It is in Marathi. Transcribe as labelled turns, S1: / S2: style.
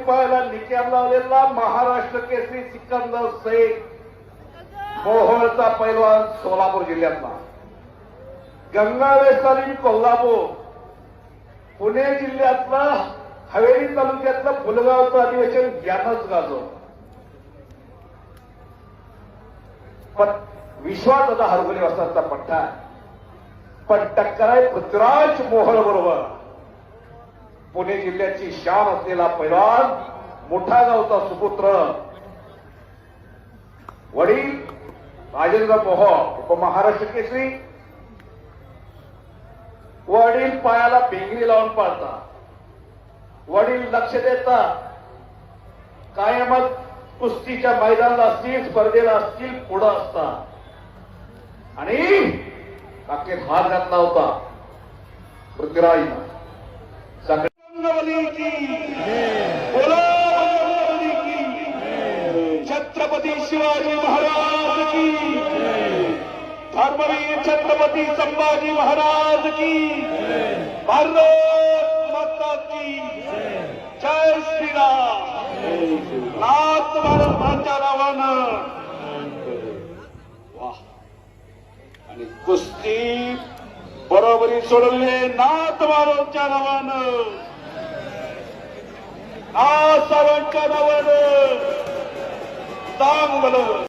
S1: रुपयाला निकाल लावलेला महाराष्ट्र केसरी सिकंदर शेख मोहोळचा पैलवान सोलापूर जिल्ह्यातला, गंगावेश तालीम कोल्हापूर, पुणे जिल्ह्यातलं हवेली तालुक्यातलं फुलगावचं अधिवेशन यानंच गाजवलं. पण विश्वासदादा हरगोले वाजताचा पट्टा आहे, पण टक्कर आहे पृथ्वीराज मोहोळ बरोबर. पुणे जिल्ह्याची शान असलेला पैलवान, मोठा गावचा सुपुत्र, वडील राजेंद्र मोहोळ उपमहाराष्ट्र केसरी. वडील पायाला भिंगरी लावून पाळतात, वडील लक्ष देतात, कायमच कुस्तीच्या मैदानाला असतील, स्पर्धेला असतील, पुढं असतात. आणि बाकी हात घातला होता पृथ्वीराजनं. छत्रपती शिवाजी महाराज की, धर्मवीर छत्रपती संभाजी महाराज की, भारत माता की जय श्रीराम. नाथ भारताच्या नावानं वाह. आणि कुस्ती बरोबरी सोडवले नाथ भारताच्या नावानं, नाथ साहेबांच्या नावानं चांगलं.